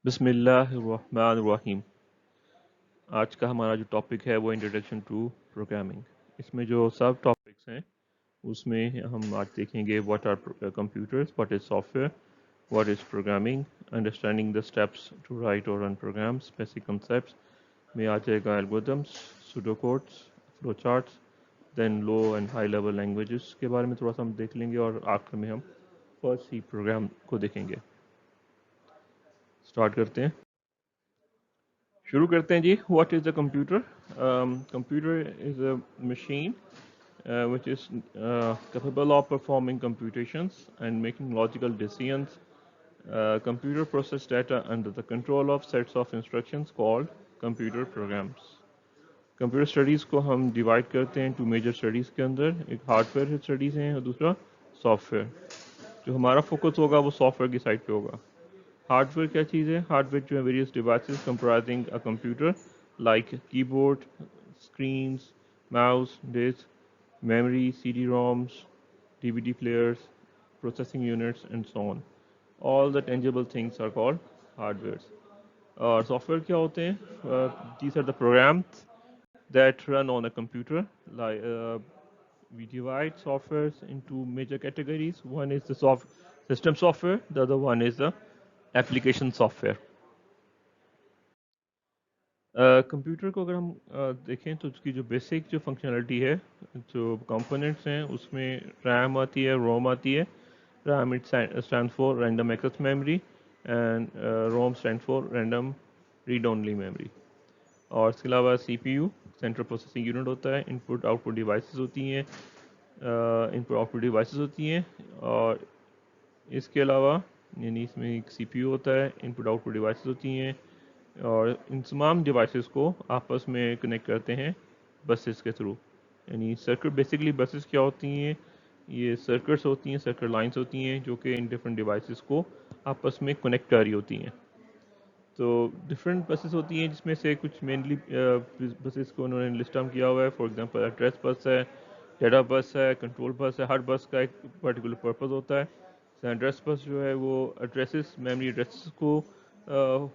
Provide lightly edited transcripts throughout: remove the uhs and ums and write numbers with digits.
بسم اللہ الرحمن الرحیم۔ آج کا ہمارا جو ٹاپک ہے وہ انٹروڈکشن ٹو پروگرامنگ۔ اس میں جو سب ٹاپکس ہیں اس میں ہم آج دیکھیں گے what are computers, what is software, what is programming, understanding the steps to write اور رن پروگرامس، بیسک کنسیپٹس میں آ جائے گا algorithms, pseudo codes, flow charts, then low and high level languages کے بارے میں تھوڑا سا ہم دیکھ لیں گے، اور آخر میں ہم فرسٹ سی پروگرام کو دیکھیں گے۔ اسٹارٹ کرتے ہیں، شروع کرتے ہیں جی۔ What is the computer? Computer is a machine which is capable of performing computations and making logical decisions. Computer process data under the control of sets of instructions called computer programs. Computer studies کو ہم divide کرتے ہیں to major studies کے اندر، ایک hard where studies ہیں اور دوسرا soft where. جو ہمارا فوکس ہوگا وہ سافٹ ویئر کی سائڈ پہ ہوگا۔ ہارڈ ویئر کیا چیز ہے؟ ہارڈ ویئر جو ہے various devices comprising a computer like keyboard, screens, mouse, disk, memory, C D ROMs, D V D players, processing units and so on. All the tangible things are called hardwares. اور software کیا ہوتے ہیں؟ These are the programs that run on a computer. We divide softwares into major categories. One is the system software, the other one is the application software. Computer کو اگر ہم دیکھیں تو اس کی جو بیسک جو فنکشنلٹی ہے، جو کمپوننٹس ہیں، اس میں ریم آتی ہے، روم آتی ہے۔ RAM stand for random access memory and ROM stand for random read only memory. اور اس کے علاوہ C P U central processing unit ہوتا ہے، ان پٹ آؤٹ پٹ ڈیوائسز ہوتی ہیں، اور اس کے علاوہ یعنی اس میں ایک سی پی یو ہوتا ہے، ان پٹ آؤٹ پٹ ڈیوائسز ہوتی ہیں، اور ان تمام ڈیوائسز کو آپس میں کنیکٹ کرتے ہیں بسز کے تھرو۔ یعنی سرکٹ، بیسکلی بسز کیا ہوتی ہیں؟ یہ سرکٹس ہوتی ہیں، سرکٹ لائنس ہوتی ہیں جو کہ ان ڈفرینٹ ڈیوائسز کو آپس میں کنیکٹ کر رہی ہوتی ہیں۔ تو ڈفرینٹ بسز ہوتی ہیں جس میں سے کچھ مینلی بسز کو انہوں نے لسٹ ڈاؤن کیا ہوا ہے۔ فار ایگزامپل ایڈریس بس ہے، ڈیٹا بس ہے، کنٹرول بس ہے۔ ہر بس کا ایک پرٹیکولر پرپز ہوتا ہے۔ ایڈریس بس جو ہے وہ ایڈریسز، میموری ایڈریسز کو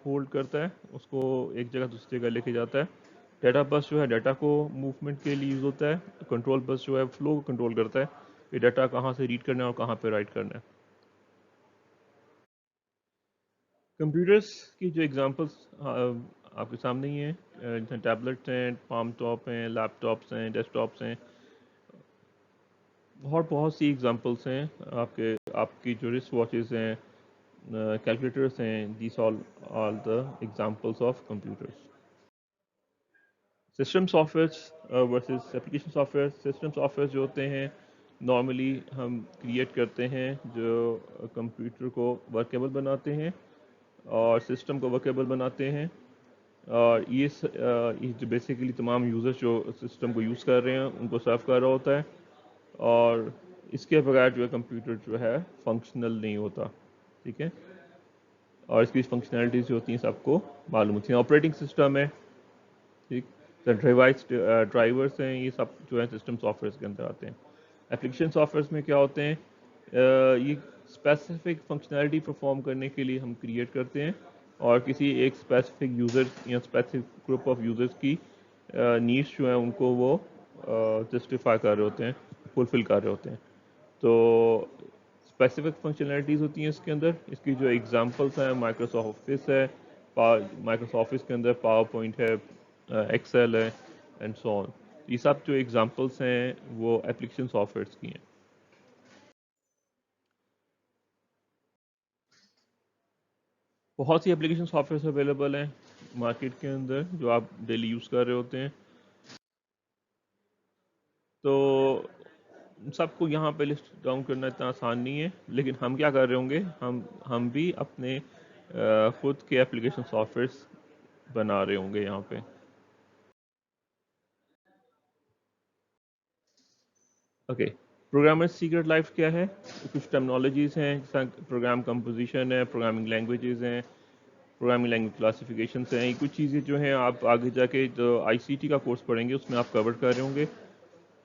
ہولڈ کرتا ہے، اس کو ایک جگہ دوسری جگہ لے کے جاتا ہے۔ ڈیٹا بس جو ہے ڈیٹا کو موومنٹ کے لیے یوز ہوتا ہے۔ کنٹرول بس جو ہے فلو کو کنٹرول کرتا ہے کہ ڈیٹا کہاں سے ریڈ کرنا ہے اور کہاں پہ رائٹ کرنا ہے۔ کمپیوٹرس کی جو ایگزامپلس آپ کے سامنے ہی ہیں، جیسے ٹیبلٹس ہیں، پام ٹاپ ہیں، لیپ ٹاپس ہیں، ڈیسک ٹاپس ہیں، بہت سی ایگزامپلس ہیں۔ آپ کی جو رسٹ واچز ہیں، کیلکولیٹرس ہیں، these all the examples of computers. System software versus application software. System software جو ہوتے ہیں نارملی ہم کریٹ کرتے ہیں جو کمپیوٹر کو ورکیبل بناتے ہیں اور سسٹم کو ورکیبل بناتے ہیں، اور یہ جو بیسیکلی تمام یوزرز جو سسٹم کو یوز کر رہے ہیں ان کو سرو کر رہا ہوتا ہے، اور اس کے بغیر جو ہے کمپیوٹر جو ہے فنکشنل نہیں ہوتا، ٹھیک ہے۔ اور اس کی فنکشنلٹیز جو ہوتی ہیں سب کو معلوم ہوتی ہیں۔ آپریٹنگ سسٹم ہے، ٹھیک، ڈرائیورس ہیں، یہ سب جو ہے سسٹم سافٹ ویئر کے اندر آتے ہیں۔ اپلیکیشن سافٹ ویئرس میں کیا ہوتے ہیں؟ یہ اسپیسیفک فنکشنالٹی پرفارم کرنے کے لیے ہم کریٹ کرتے ہیں، اور کسی ایک اسپیسیفک یوزر یا اسپیسیفک گروپ آف یوزرس کی نیڈس جو ہیں ان کو وہ جسٹیفائی کر رہے ہوتے ہیں، فلفل کر رہے ہوتے ہیں۔ تو اسپیسیفک فنکشنالٹیز ہوتی ہیں اس کے اندر۔ اس کی جو ایگزامپلس ہیں، مائکروسافٹ آفس ہے، مائکروسافٹ آفس کے اندر پاور پوائنٹ ہے، ایکسل ہے، اینڈ سو آن۔ یہ سب جو ایگزامپلس ہیں وہ اپلیکیشن سافٹ ویئرس کی ہیں۔ بہت سی اپلیکیشن سافٹ ویئرس اویلیبل ہیں مارکیٹ کے اندر جو آپ ڈیلی یوز کر رہے ہوتے ہیں، تو سب کو یہاں پہ لسٹ ڈاؤن کرنا اتنا آسان نہیں ہے، لیکن ہم کیا کر رہے ہوں گے، ہم بھی اپنے خود کے اپلیکیشن سافٹ ویئرس بنا رہے ہوں گے یہاں پہ۔ اوکے، پروگرامر سیکرٹ لائف کیا ہے؟ کچھ ٹرمنالوجیز ہیں، جیسا پروگرام کمپوزیشن ہے، پروگرامنگ لینگویجز ہیں، پروگرامنگ لینگویج کلاسیفیکیشنس ہیں۔ یہ کچھ چیزیں جو ہیں آپ آگے جا کے جو آئی سی ٹی کا کورس پڑھیں گے اس میں آپ کور کر رہے ہوں گے،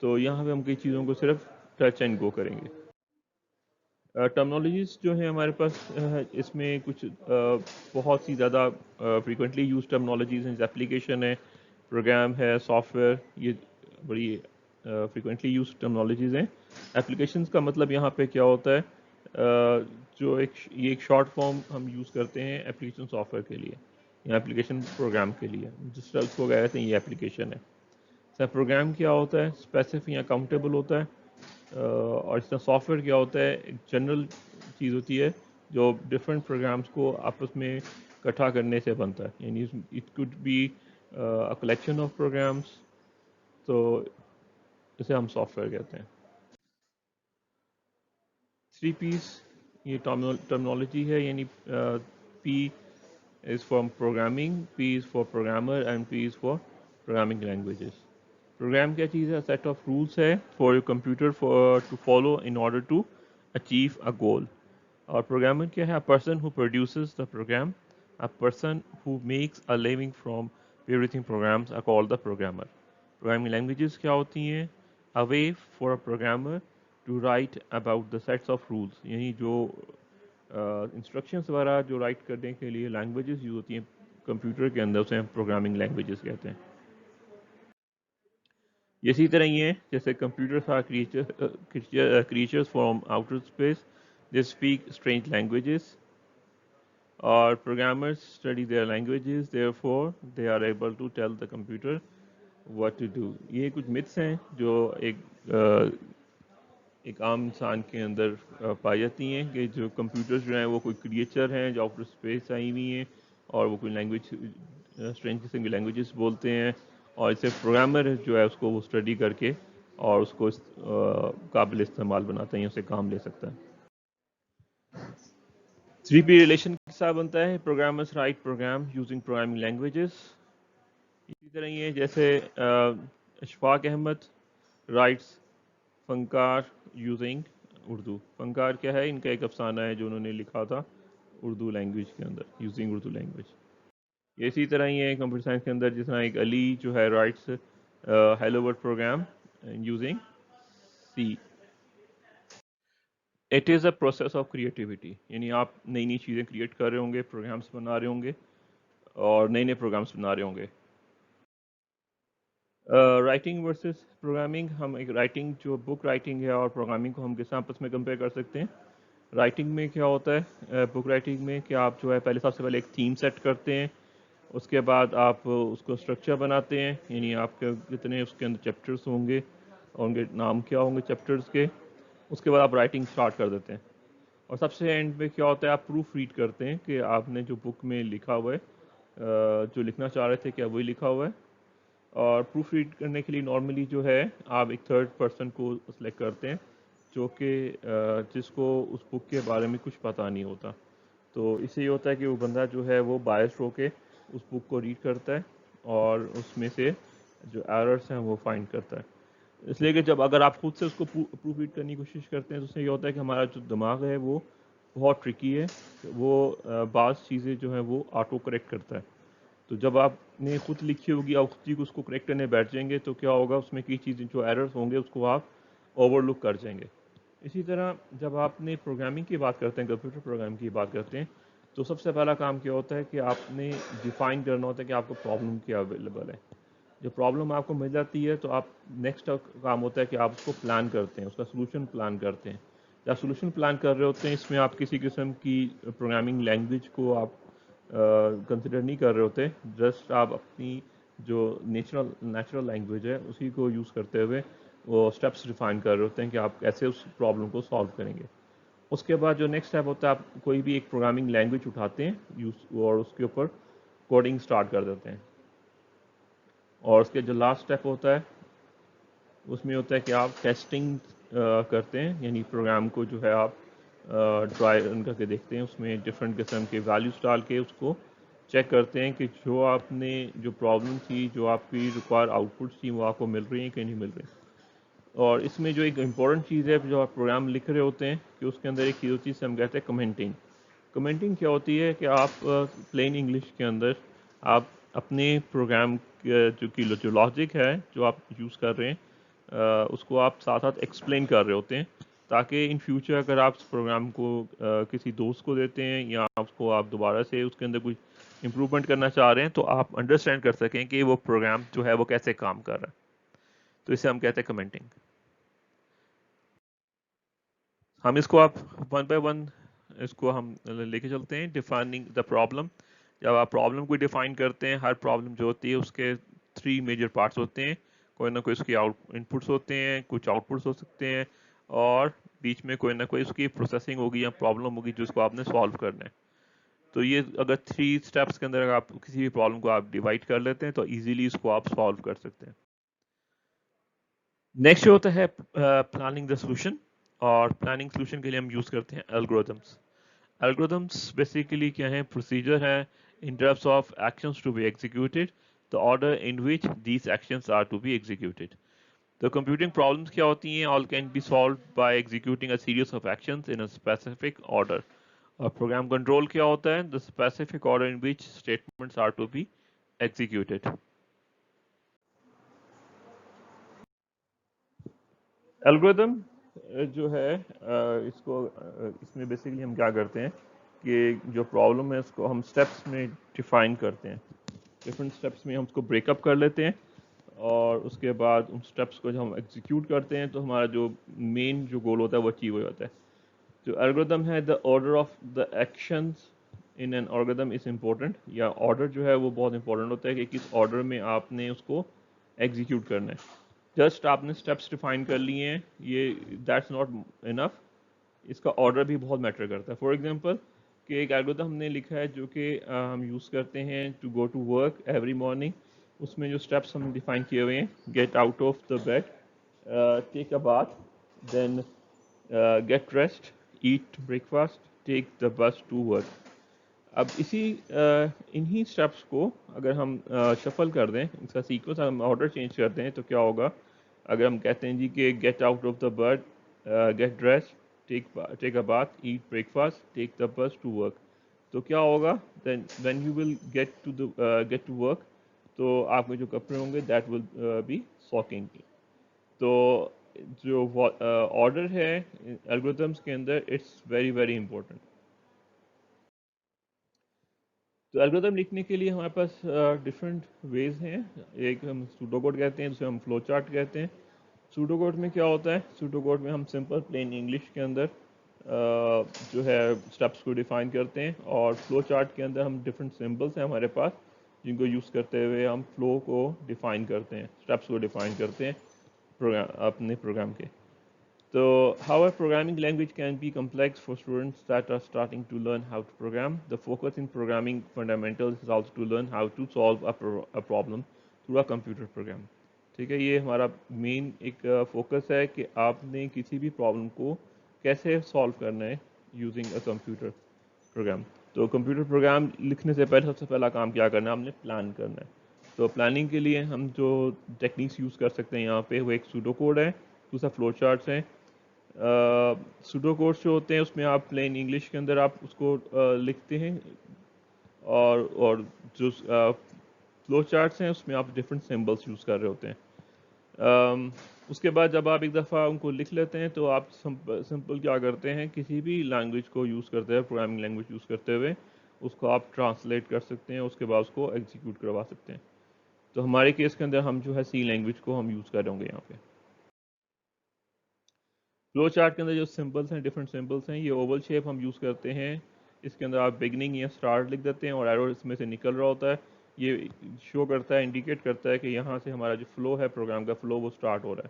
تو یہاں پہ ہم کئی چیزوں کو صرف ٹچ اینڈ گو کریں گے۔ ٹرمنالوجیز جو ہیں ہمارے پاس اس میں کچھ بہت سی زیادہ فریکوینٹلی یوز ٹرمنالوجیز ہیں. اپلیکیشن ہے, پروگرام ہے, سافٹ ویئر, یہ بڑی فریکوینٹلی یوز ٹرمنالوجیز ہیں. اپلیکیشنز کا مطلب یہاں پہ کیا ہوتا ہے, جو یہ ایک شارٹ فارم ہم یوز کرتے ہیں اپلیکیشن سافٹ ویئر کے لیے یا اپلیکیشن پروگرام کے لیے, جس طرح اس کو کہتے ہیں یہ اپلیکیشن ہے. سر پروگرام کیا ہوتا ہے, اسپیسیفک یا کاؤنٹیبل ہوتا ہے. اور اس طرح سافٹ ویئر کیا ہوتا ہے, ایک جنرل چیز ہوتی ہے جو ڈفرینٹ پروگرامس کو آپس میں اکٹھا کرنے سے بنتا ہے. یعنی it could be collection of programs, تو اسے ہم سافٹ ویئر کہتے ہیں. 3 P's یہ ٹرمنالوجی ہے, یعنی پی is for programming, P is for programmer and P is for programming languages. Program کیا چیز ہے, سیٹ آف رولس ہے for your computer to follow in order to achieve a goal. اور پروگرامر کیا ہے, a person who produces the program, a person who makes a living from everything programs are called the programmer. Programming languages کیا ہوتی ہیں, a way for a programmer to write about the sets of rules, یعنی جو instructions وغیرہ جو right کرنے کے لیے لینگویجز یوز ہوتی ہیں کمپیوٹر کے اندر, اسے ہم پروگرامنگ لینگویجز کہتے ہیں. اسی طرح یہ ہے جیسے computers are creatures from outer space, they speak strange languages, اور programmers study their languages, therefore they are able to tell the computer what to do. یہ کچھ متس ہیں جو ایک عام انسان کے اندر پائی جاتی ہیں کہ جو کمپیوٹرز جو ہیں وہ کوئی کریچر ہیں جو آؤٹر اسپیس آئی ہوئی ہیں, اور وہ کوئی لینگویج اسٹرینج قسم کی لینگویجز بولتے ہیں, اور اسے پروگرامر جو ہے اس کو وہ اسٹڈی کر کے اور اس کو قابل استعمال بناتا ہے, اسے کام لے سکتا ہے. 3P ریلیشن کے ساتھ بنتا ہے, programmers write program using programming languages. اسی طرح یہ جیسے اشفاق احمد رائٹس فنکار یوزنگ اردو. فنکار کیا ہے, ان کا ایک افسانہ ہے جو انہوں نے لکھا تھا اردو لینگویج کے اندر, یوزنگ اردو لینگویج. اسی طرح یہ کمپیوٹر سائنس کے اندر جس طرح ایک علی جو ہے writes hello world program using C. It is a process of creativity, یعنی آپ نئی نئی چیزیں کریٹ کر رہے ہوں گے, پروگرامس بنا رہے ہوں گے اور نئے نئے پروگرامس بنا رہے ہوں گے. رائٹنگ ورسز پروگرامنگ, ہم ایک رائٹنگ جو بک رائٹنگ ہے اور پروگرامنگ کو ہم کس آپس میں کمپیئر کر سکتے ہیں. رائٹنگ میں کیا ہوتا ہے, بک رائٹنگ میں کہ آپ جو ہے سب سے پہلے ایک تھیم سیٹ کرتے ہیں, اس کے بعد آپ اس کو اسٹرکچر بناتے ہیں, یعنی آپ کے کتنے اس کے اندر چیپٹرس ہوں گے اور ان کے نام کیا ہوں گے چیپٹرس کے. اس کے بعد آپ رائٹنگ سٹارٹ کر دیتے ہیں, اور سب سے اینڈ میں کیا ہوتا ہے, آپ پروف ریڈ کرتے ہیں کہ آپ نے جو بک میں لکھا ہوا ہے, جو لکھنا چاہ رہے تھے کیا وہی لکھا ہوا ہے. اور پروف ریڈ کرنے کے لیے نارملی جو ہے آپ ایک تھرڈ پرسن کو سلیکٹ کرتے ہیں جو کہ جس کو اس بک کے بارے میں کچھ پتہ نہیں ہوتا. تو اس سے یہ ہوتا ہے کہ وہ بندہ جو ہے وہ بائسڈ ہو کے اس بک کو ریڈ کرتا ہے اور اس میں سے جو ایررس ہیں وہ فائنڈ کرتا ہے. اس لیے کہ جب اگر آپ خود سے اس کو پروف ریڈ کرنے کی کوشش کرتے ہیں تو اس سے یہ ہوتا ہے کہ ہمارا جو دماغ ہے وہ بہت ٹرکی ہے, وہ بعض چیزیں جو ہیں وہ آٹو کریکٹ کرتا ہے. تو جب آپ نے خود لکھی ہوگی آپ خود ہی اس کو کریکٹ کرنے بیٹھ جائیں گے تو کیا ہوگا, اس میں کئی چیزیں جو ایررز ہوں گے اس کو آپ اوور لک کر جائیں گے. اسی طرح جب آپ نے پروگرامنگ کی بات کرتے ہیں, کمپیوٹر پروگرام کی بات کرتے ہیں, تو سب سے پہلا کام کیا ہوتا ہے کہ آپ نے ڈیفائن کرنا ہوتا ہے کہ آپ کو پرابلم کیا اویلیبل ہے. جو پرابلم آپ کو مل جاتی ہے تو آپ نیکسٹ کام ہوتا ہے کہ آپ اس کو پلان کرتے ہیں, اس کا سولوشن پلان کرتے ہیں. جب سولوشن پلان کر رہے ہوتے ہیں اس میں آپ کسی قسم کی پروگرامنگ لینگویج کو آپ کنسیڈر نہیں کر رہے ہوتے, جسٹ آپ اپنی جو نیچرل لینگویج ہے اسی کو یوز کرتے ہوئے وہ اسٹیپس ڈیفائن کر رہے ہوتے ہیں کہ آپ کیسے اس پرابلم کو سالو کریں گے. اس کے بعد جو نیکسٹ اسٹیپ ہوتا ہے, آپ کوئی بھی ایک پروگرامنگ لینگویج اٹھاتے ہیں اور اس کے اوپر کوڈنگ سٹارٹ کر دیتے ہیں. اور اس کے جو لاسٹ اسٹیپ ہوتا ہے اس میں ہوتا ہے کہ آپ ٹیسٹنگ کرتے ہیں, یعنی پروگرام کو جو ہے آپ ٹرائی رن کر کے دیکھتے ہیں, اس میں ڈفرینٹ قسم کے ویلیوز ڈال کے اس کو چیک کرتے ہیں کہ جو آپ نے جو پرابلم تھی, جو آپ کی ریکوائر آؤٹ پٹس تھیں وہ آپ کو مل رہی ہیں کہ نہیں مل رہی. اور اس میں جو ایک امپورٹنٹ چیز ہے جو آپ پروگرام لکھ رہے ہوتے ہیں کہ اس کے اندر ایک چیز ہوتی ہے جسے ہم کہتے ہیں کمنٹنگ. کمنٹنگ کیا ہوتی ہے کہ آپ پلین انگلش کے اندر آپ اپنے پروگرام جو لاجک ہے جو آپ یوز کر رہے ہیں اس کو آپ ساتھ ساتھ ایکسپلین کر رہے ہوتے ہیں تاکہ ان فیوچر اگر آپ اس پروگرام کو کسی دوست کو دیتے ہیں یا اس کو آپ دوبارہ سے اس کے اندر کچھ امپروومنٹ کرنا چاہ رہے ہیں تو آپ انڈرسٹینڈ کر سکیں کہ وہ پروگرام جو ہے وہ کیسے کام کر رہا ہے. تو اسے ہم کہتے ہیں کمنٹنگ. ہم اس کو آپ ون بائی ون اس کو ہم لے کے چلتے ہیں. Defining the problem. جب آپ پرابلم کو ڈیفائن کرتے ہیں, ہر پرابلم جو ہوتی ہے اس کے 3 میجر پارٹس ہوتے ہیں. کوئی نہ کوئی اس کی ان پٹس ہوتے ہیں, کچھ آؤٹ پٹس ہو سکتے ہیں, اور بیچ میں کوئی نہ کوئی اس کی پروسیسنگ ہوگی یا پرابلم ہوگی جس کو آپ نے سالو کرنا ہے. تو یہ اگر 3 اسٹیپس کے اندر اگر آپ کسی بھی پرابلم کو آپ ڈیوائڈ کر لیتے ہیں تو ایزیلی اس کو آپ سالو کر سکتے ہیں. نیکسٹ ہوتا ہے پلاننگ دا سولوشن. اور پلاننگ سولوشن کے لیے ہم یوز کرتے ہیں الگوریدمس. الگوریدمس بیسیکلی کیا ہیں؟ پروسیجر ہے in terms of actions to be executed, the order in which these actions are to be executed. The computing problems کیا ہوتی ہیں? All can be solved by executing a series of actions in a specific order. اور program control کیا ہوتا ہے؟ The specific order in which statements are to be executed. Algorithm جو ہے اس کو اس میں بیسیکلی ہم کیا کرتے ہیں کہ جو پرابلم ہے اس کو ہم سٹیپس میں ڈیفائن کرتے ہیں. ڈفرینٹ سٹیپس میں ہم اس کو بریک اپ کر لیتے ہیں, اور اس کے بعد ان سٹیپس کو جب ہم ایگزیکیوٹ کرتے ہیں تو ہمارا جو مین جو گول ہوتا ہے وہ اچیو ہو جاتا ہے. جو الگوریدم ہے, the order of the actions in an algorithm is important. یا آرڈر جو ہے وہ بہت امپورٹنٹ ہوتا ہے کہ کس آرڈر میں آپ نے اس کو ایگزیکیوٹ کرنا ہے. جسٹ آپ نے اسٹیپس ڈیفائن کر لیے ہیں, یہ دیٹس ناٹ انف. اس کا آرڈر بھی بہت میٹر کرتا ہے. فار ایگزامپل کہ ایک الگوریدم ہم نے لکھا ہے جو کہ ہم یوز کرتے ہیں to go to work every morning. اس میں جو اسٹیپس ہم ڈیفائن کیے ہوئے ہیں: get out of the bed, take a bath, then get dressed, eat breakfast, take the bus to work. اب انہی اسٹیپس کو اگر ہم شفل کر دیں, اس کا سیکوینس ہم آرڈر چینج کرتے ہیں تو کیا ہوگا؟ اگر ہم کہتے ہیں جی کہ get out of the bed, get dressed, take a bath, eat breakfast, take the bus to work, تو کیا ہوگا؟ Then when you will get to work, تو آپ کے جو کپڑے ہوں گے دیٹ ول بی ساکنگ. تو جو آرڈر ہے الگوریدمس کے اندر, اٹس ویری ویری امپورٹنٹ. تو الگوریدم لکھنے کے لیے ہمارے پاس ڈفرینٹ ویز ہیں. ایک ہم سوڈو کوڈ کہتے ہیں, دوسرے ہم فلو چارٹ کہتے ہیں. سوڈو کوڈ میں کیا ہوتا ہے؟ سوڈو کوڈ میں ہم سمپل پلین انگلش کے اندر جو ہے اسٹیپس کو ڈیفائن کرتے ہیں, اور فلو چارٹ کے اندر ہم ڈفرینٹ سمبلس ہیں ہمارے پاس جن کو یوز کرتے ہوئے ہم فلو کو ڈیفائن کرتے ہیں, اسٹیپس کو ڈیفائن کرتے ہیں اپنے پروگرام کے. So, however, programming language can be complex for students that are starting to learn how to program. The focus in programming fundamentals is also to learn how to solve a problem through a computer program. ٹھیک ہے, یہ ہمارا مین ایک focus ہے کہ آپ نے کسی بھی پرابلم کو کیسے سالو کرنا ہے یوزنگ اے کمپیوٹر پروگرام. تو کمپیوٹر پروگرام لکھنے سے پہلے سب سے پہلا کام کیا کرنا ہے؟ ہم نے پلان کرنا ہے. تو پلاننگ کے لیے ہم جو ٹیکنیکس یوز کر سکتے ہیں یہاں پہ, وہ ایک سوڈو کوڈ ہے, دوسرا فلو چارٹس ہیں. سوڈو کوڈس جو ہوتے ہیں اس میں آپ پلین انگلش کے اندر آپ اس کو لکھتے ہیں, اور جو فلو چارٹس ہیں اس میں آپ ڈفرینٹ سمبلس یوز کر رہے ہوتے ہیں. اس کے بعد جب آپ ایک دفعہ ان کو لکھ لیتے ہیں تو آپ سمپل کیا کرتے ہیں, کسی بھی لینگویج کو یوز کرتے ہوئے, پروگرامنگ لینگویج یوز کرتے ہوئے اس کو آپ ٹرانسلیٹ کر سکتے ہیں, اس کے بعد اس کو ایگزیکیوٹ کروا سکتے ہیں. تو ہمارے کیس کے اندر ہم جو ہے سی لینگویج کو ہم یوز کر رہے ہوں گے یہاں پہ. فلو چارٹ کے اندر جو سمبلس ہیں, ڈفرینٹ سمبلس ہیں, یہ اوول شیپ ہم یوز کرتے ہیں. اس کے اندر آپ بگننگ یا اسٹارٹ لکھ دیتے ہیں اور ایرو اس میں سے نکل رہا ہوتا ہے. یہ شو کرتا ہے, انڈیکیٹ کرتا ہے کہ یہاں سے ہمارا جو فلو ہے, پروگرام کا فلو, وہ اسٹارٹ ہو رہا ہے.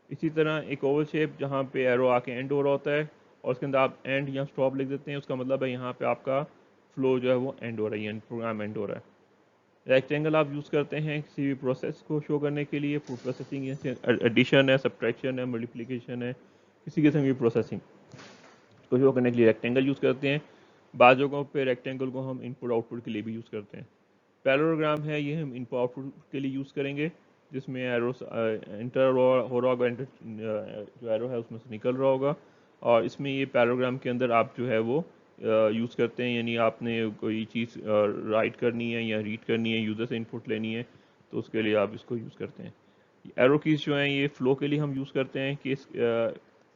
اسی طرح ایک اوول شیپ جہاں پہ ایرو آ کے اینڈ ہو رہا ہوتا ہے, اور اس کے اندر آپ اینڈ یا اسٹاپ لکھ دیتے ہیں. اس کا مطلب ہے یہاں پہ آپ کا فلو جو ہے وہ اینڈ ہو رہا ہے, یعنی پروگرام اینڈ ہو رہا ہے. ریکٹینگل آپ یوز کرتے ہیں کسی بھی پروسیس کو شو کرنے کے لیے. فوڈ پروسیسنگ جیسے ایڈیشن ہے, سبٹریکشن ہے, ملٹیپلیکیشن ہے, کسی قسم کی پروسیسنگ کو شو کرنے کے لیے ریکٹینگل یوز کرتے ہیں. بعض جگہوں پہ ریکٹینگل کو ہم ان پٹ آؤٹ پٹ کے لیے بھی یوز کرتے ہیں. پیراگرام ہے, یہ ہم ان پٹ آؤٹ پٹ کے لیے یوز کریں گے, جس میں ایرو انٹر ہو رہا ہوگا, جو ایرو ہے اس میں سے نکل رہا ہوگا, اور اس میں یہ پیراگرام کے اندر آپ جو ہے وہ یوز کرتے ہیں. یعنی آپ نے کوئی چیز رائٹ کرنی ہے یا ریڈ کرنی ہے, یوزر سے انپٹ لینی ہے, تو اس کے لیے آپ اس کو یوز کرتے ہیں. ایرو کیز جو ہیں یہ فلو کے لیے ہم یوز کرتے ہیں کہ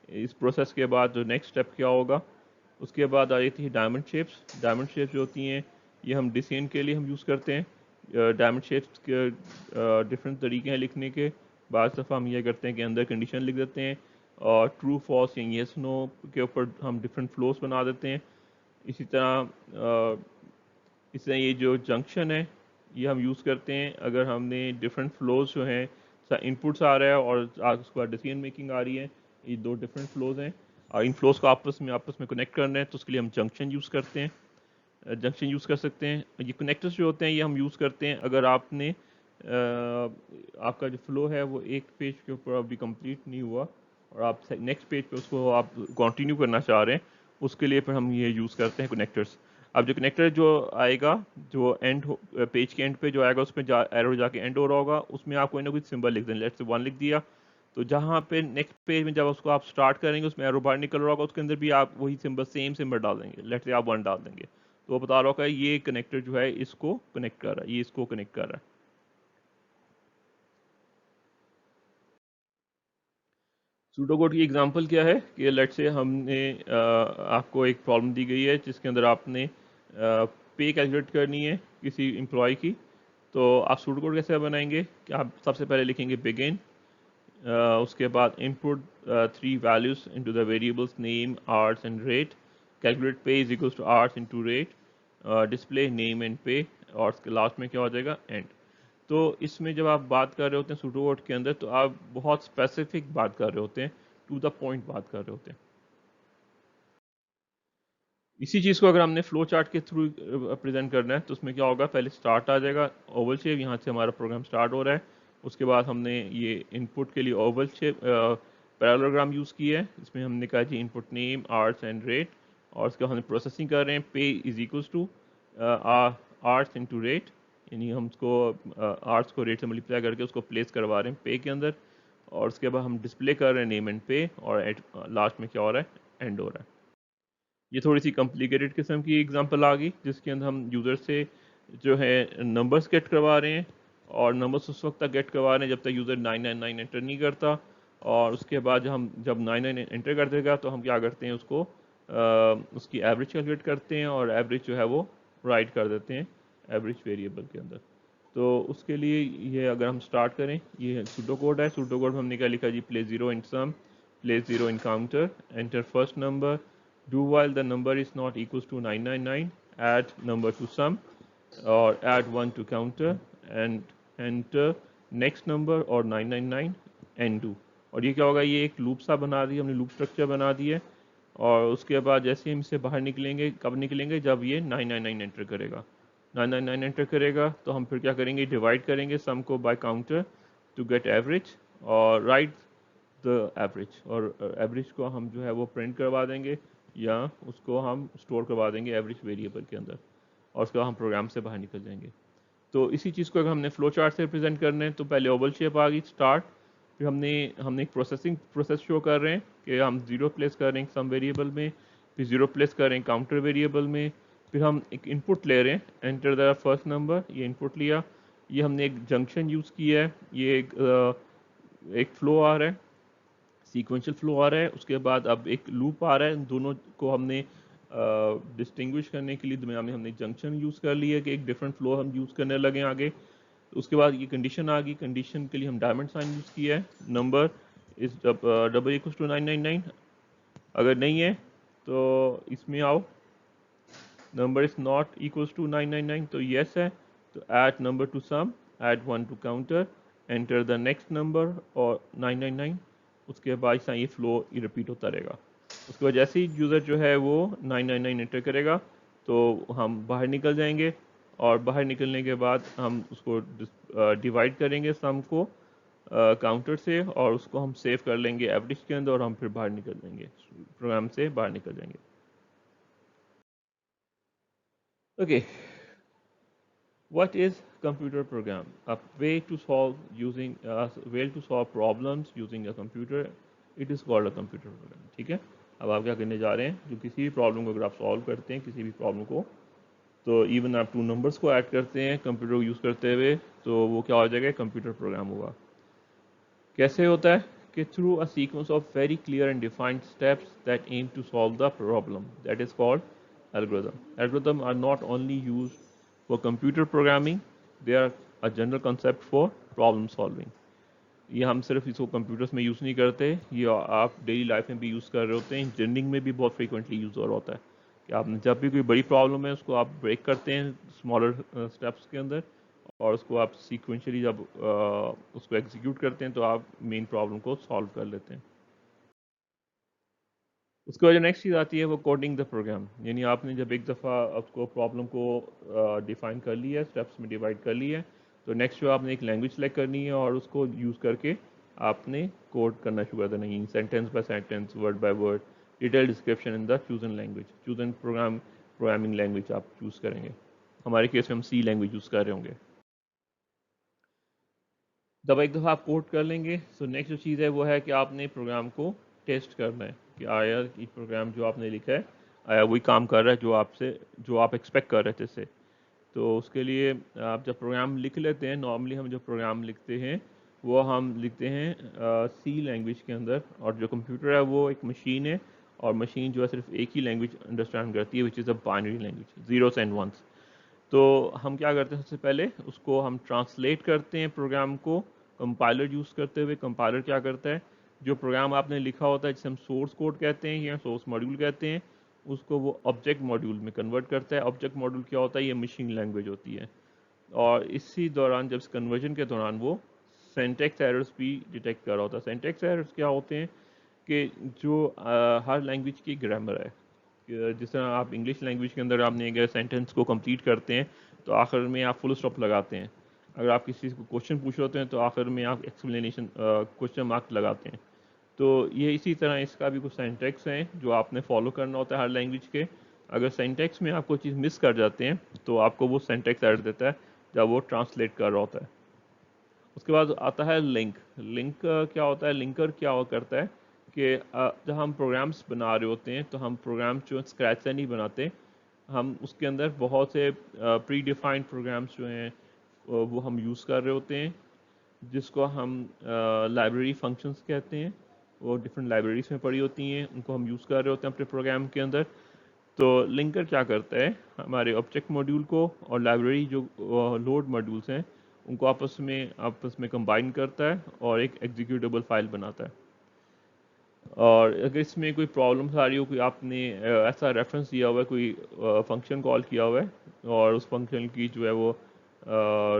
اس پروسیس کے بعد جو نیکسٹ اسٹیپ کیا ہوگا، اس کے بعد آ جاتی ہے ڈائمنڈ شیپس. ڈائمنڈ شیپس جو ہوتی ہیں یہ ہم ڈیسین کے لیے ہم یوز کرتے ہیں. ڈائمنڈ شیپس کے ڈفرینٹ طریقے ہیں لکھنے کے. بعض دفعہ ہم یہ کرتے ہیں کہ اندر کنڈیشن لکھ دیتے ہیں اور ٹرو فالس یا یس نو کے اوپر ہم ڈفرینٹ فلوز بنا دیتے ہیں. اسی طرح یہ جو جنکشن ہے یہ ہم یوز کرتے ہیں اگر ہم نے ڈفرینٹ فلوز جو ہیں ان پٹس آ رہا ہے اور اس کے بعد ڈیسیژن میکنگ آ رہی ہے. یہ دو ڈفرینٹ فلوز ہیں اور ان فلوز کو آپس میں کنیکٹ کرنا ہے تو اس کے لیے ہم جنکشن یوز کرتے ہیں. جنکشن یوز کر سکتے ہیں. یہ کنیکٹرز جو ہوتے ہیں یہ ہم یوز کرتے ہیں اگر آپ نے آپ کا جو فلو ہے وہ ایک پیج کے اوپر ابھی کمپلیٹ نہیں ہوا اور آپ نیکسٹ پیج پہ اس کو آپ کنٹینیو کرنا چاہ رہے ہیں, اس کے لیے پھر ہم یہ یوز کرتے ہیں کنیکٹرز. اب جو کنیکٹر جو آئے گا جو اینڈ پیج کے اینڈ پہ جو آئے گا اس میں ایرو جا کے اینڈ ہو رہا ہوگا, اس میں آپ کوئی نہ کوئی سمبل لکھ دیں. لیٹس سے 1 لکھ دیا تو جہاں پہ نیکسٹ پیج میں جب اس کو آپ سٹارٹ کریں گے اس میں ایرو باہر نکل رہا ہوگا, اس کے اندر بھی آپ وہی سمبل سیم سمبل ڈال دیں گے. لیٹس سے آپ 1 ڈال دیں گے تو وہ بتا رہا ہوگا یہ کنیکٹر جو ہے اس کو کنیکٹ کر رہا ہے, یہ اس کو کنیکٹ کر رہا ہے. سوڈو کوڈ کی ایگزامپل کیا ہے کہ لیٹ سے ہم نے آپ کو ایک پرابلم دی گئی ہے جس کے اندر آپ نے پے کیلکولیٹ کرنی ہے کسی امپلائی کی. تو آپ سوڈو کوڈ کیسے بنائیں گے کہ آپ سب سے پہلے لکھیں گے بگن, اس کے بعد input 3 values into the variables name hours and rate, calculate pay is equals to hours into rate, display name and pay, اور اس کے لاسٹ میں کیا ہو جائے گا اینڈ. تو اس میں جب آپ بات کر رہے ہوتے ہیں سوڈو کوڈ کے اندر تو آپ بہت اسپیسیفک بات کر رہے ہوتے ہیں, ٹو دا پوائنٹ بات کر رہے ہوتے ہیں. اسی چیز کو اگر ہم نے فلو چارٹ کے تھرو پریزنٹ کرنا ہے تو اس میں کیا ہوگا, پہلے اسٹارٹ آ جائے گا اوول شیپ, یہاں سے ہمارا پروگرام اسٹارٹ ہو رہا ہے. اس کے بعد ہم نے یہ ان پٹ کے لیے اوول شیپ پیرالوگرام یوز کیا ہے, اس میں ہم نے کہا جی ان پٹ نیم آرٹس اینڈ ریٹ, اور اس کے بعد ہم نے پروسیسنگ کر رہے ہیں pay is equals to hours into rate, یعنی ہم اس کو آرٹس کو ریٹ سے ملٹیپلائی کر کے اس کو پلیس کروا رہے ہیں پے کے اندر, اور اس کے بعد ہم ڈسپلے کر رہے ہیں نیم اینڈ پے, اور لاسٹ میں کیا ہو رہا ہے اینڈ ہو رہا ہے. یہ تھوڑی سی کمپلیکیٹڈ قسم کی ایگزامپل آ گئی جس کے اندر ہم یوزر سے جو ہے نمبرز گیٹ کروا رہے ہیں, اور نمبرز اس وقت تک گیٹ کروا رہے ہیں جب تک یوزر 999 انٹر نہیں کرتا, اور اس کے بعد جب 99 انٹر کر دے گا تو ہم کیا کرتے ہیں اس کو اس کی ایوریج کیلکولیٹ کرتے ہیں اور ایوریج جو ہے وہ رائٹ کر دیتے ہیں ایوریج ویریبل کے اندر. تو اس کے لیے یہ اگر ہم سٹارٹ کریں, یہ سوڈو کوڈ ہے. سوڈو کوڈ میں ہم نے کیا لکھا جی place 0 in sum, place 0 in counter, enter first number, do while the number is not equals to 999, add number to sum or add 1 to counter and enter next number or 999 and do. اور یہ کیا ہوگا, یہ ایک loop سا بنا دی ہم نے, لوپ سٹرکچر بنا دی ہے, اور اس کے بعد جیسے ہم اس سے باہر نکلیں گے, کب نکلیں گے جب یہ 999 انٹر کرے گا. 999 انٹر کرے گا تو ہم پھر کیا کریں گے, ڈیوائڈ کریں گے سم کو by counter to get average, اور رائٹ دا ایوریج, اور ایوریج کو ہم جو ہے وہ پرنٹ کروا دیں گے یا اس کو ہم اسٹور کروا دیں گے ایوریج ویریبل کے اندر, اور اس کے بعد ہم پروگرام سے باہر نکل جائیں گے. تو اسی چیز کو اگر ہم نے فلو چارٹ سے ریپرزینٹ کرنا ہے تو پہلے اوول شیپ آ گئی اسٹارٹ, پھر ہم نے ایک پروسیسنگ پروسیس شو کر رہے ہیں کہ ہم 0 پلیس کر رہے ہیں سم ویریبل میں, پھر 0 پلیس کر رہے ہیں کاؤنٹر ویریبل میں, پھر ہم ایک ان پٹ لے رہے ہیں انٹر دا فرسٹ نمبر, یہ ان پٹ لیا, یہ ہم نے ایک جنکشن یوز کیا ہے, یہ ایک فلو آ رہا ہے, سیکوینشل فلو آ رہا ہے, اس کے بعد اب ایک لوپ آ رہا ہے. دونوں کو ہم نے ڈسٹنگوش کرنے کے لیے درمیان میں ہم نے جنکشن یوز کر لی ہے کہ ایک ڈفرینٹ فلو ہم یوز کرنے لگے آگے. اس کے بعد یہ کنڈیشن آ گئی, کنڈیشن کے لیے ہم ڈائمنڈ سائن یوز کیا ہے, number is double equals to 999, اگر نہیں ہے تو اس میں آؤ, number is not equals to 999 تو یس ہے, تو add number to sum, add 1 to counter, enter the next number اور 999, اس کے بعد یہ فلو ریپیٹ ہوتا رہے گا. اس کے بعد جیسے ہی یوزر جو ہے وہ 999 انٹر کرے گا تو ہم باہر نکل جائیں گے, اور باہر نکلنے کے بعد ہم اس کو ڈیوائڈ کریں گے سم کو کاؤنٹر سے, اور اس کو ہم سیو کر لیں گے ایوریج کے اندر, اور ہم پھر باہر نکل جائیں گے, پروگرام سے باہر نکل جائیں گے. Okay, what is computer program? A way to solve problems using a computer. It is called a computer program. ٹھیک ہے, اب آپ کیا کرنے جا رہے ہیں, جو کسی بھی پرابلم کو اگر آپ سالو کرتے ہیں کسی بھی پرابلم کو, تو ایون آپ 2 نمبرس کو ایڈ کرتے ہیں کمپیوٹر کو یوز کرتے ہوئے, تو وہ کیا ہو جائے گا, کمپیوٹر پروگرام ہوگا. کیسے ہوتا ہے کہ through a sequence of very clear and defined steps that aim to solve the problem. That is called algorithm. Algorithms are not only used for computer programming, they are a general concept for problem solving. یہ ہم صرف اس کو computers میں use نہیں کرتے، یہ آپ daily life میں بھی یوز کر رہے ہوتے ہیں، انجینئرنگ میں بھی بہت فریکوینٹلی یوز ہو رہا ہوتا ہے کہ آپ نے جب بھی کوئی بڑی پرابلم ہے اس کو آپ بریک کرتے ہیں اسمالر اسٹیپس کے اندر، اور اس کو آپ سیکوینشلی جب اس کو ایگزیکیوٹ کرتے ہیں تو آپ مین پرابلم کو سالو کر لیتے ہیں. اس کے بعد جو نیکسٹ چیز آتی ہے وہ کوڈنگ دا پروگرام، یعنی آپ نے جب ایک دفعہ آپ کو پرابلم کو ڈیفائن کر لیا ہے، اسٹیپس میں ڈیوائڈ کر لی ہے، تو نیکسٹ جو آپ نے ایک لینگویج سلیکٹ کرنی ہے اور اس کو یوز کر کے آپ نے کوڈ کرنا شروع کر دینا، sentence by sentence, word by word, detail description in the chosen language, chosen programming language آپ چوز کریں گے. ہمارے کیس میں ہم سی لینگویج یوز کر رہے ہوں گے. جب ایک دفعہ آپ کوڈ کر لیں گے تو نیکسٹ جو چیز ہے وہ ہے کہ آپ نے پروگرام کو ٹیسٹ کرنا ہے کہ آیا یہ پروگرام جو آپ نے لکھا ہے آیا وہی کام کر رہا ہے جو آپ ایکسپیکٹ کر رہے تھے سے. تو اس کے لیے آپ جب پروگرام لکھ لیتے ہیں، نارملی ہم جو پروگرام لکھتے ہیں وہ ہم لکھتے ہیں سی لینگویج کے اندر، اور جو کمپیوٹر ہے وہ ایک مشین ہے، اور مشین جو ہے صرف ایک ہی لینگویج انڈرسٹینڈ کرتی ہے which is a binary language, zeros and ones. تو ہم کیا کرتے ہیں، سب سے پہلے اس کو ہم ٹرانسلیٹ کرتے ہیں پروگرام کو کمپائلر یوز کرتے ہوئے. کمپائلر کیا کرتا ہے، جو پروگرام آپ نے لکھا ہوتا ہے جسے ہم سورس کوڈ کہتے ہیں یا سورس ماڈیول کہتے ہیں، اس کو وہ آبجیکٹ ماڈیول میں کنورٹ کرتا ہے. آبجیکٹ ماڈیول کیا ہوتا ہے، یہ مشین لینگویج ہوتی ہے. اور اسی دوران جب اس کنورژن کے دوران وہ سینٹیکس ایررز بھی ڈیٹیکٹ کر رہا ہوتا ہے. سینٹیکس ایررز کیا ہوتے ہیں کہ جو ہر لینگویج کی گرامر ہے، جس طرح آپ انگلش لینگویج کے اندر آپ نے اگر سینٹینس کو کمپلیٹ کرتے ہیں تو آخر میں آپ فل اسٹاپ لگاتے ہیں. اگر آپ کسی کو کوشچن پوچھ رہے ہوتے ہیں تو آخر میں آپ ایکسپلینیشن کوشچن مارک لگاتے ہیں. تو یہ اسی طرح اس کا بھی کچھ سینٹیکس ہیں جو آپ نے فالو کرنا ہوتا ہے ہر لینگویج کے. اگر سینٹیکس میں آپ کو چیز مس کر جاتے ہیں تو آپ کو وہ سینٹیکس ایرر دیتا ہے جب وہ ٹرانسلیٹ کر رہا ہوتا ہے. اس کے بعد آتا ہے لنک. لنک کیا ہوتا ہے، لنکر کیا کرتا ہے کہ جب ہم پروگرامس بنا رہے ہوتے ہیں تو ہم پروگرام جو اسکریچ سے نہیں بناتے، ہم اس کے اندر بہت سے پری ڈیفائنڈ پروگرامس جو ہیں وہ ہم یوز کر رہے ہوتے ہیں، جس کو ہم لائبریری فنکشنز کہتے ہیں. وہ ڈفرینٹ لائبریریز میں پڑی ہوتی ہیں، ان کو ہم یوز کر رہے ہوتے ہیں اپنے پروگرام کے اندر. تو لنکر کیا کرتا ہے، ہمارے آبجیکٹ ماڈیول کو اور لائبریری جو لوڈ ماڈیولس ہیں ان کو آپس میں کمبائن کرتا ہے اور ایک ایگزیکیوٹیبل فائل بناتا ہے. اور اگر اس میں کوئی پرابلمس آ رہی ہو، کوئی آپ نے ایسا ریفرنس دیا ہوا ہے، کوئی فنکشن کال کیا ہوا ہے اور اس فنکشن کی جو ہے وہ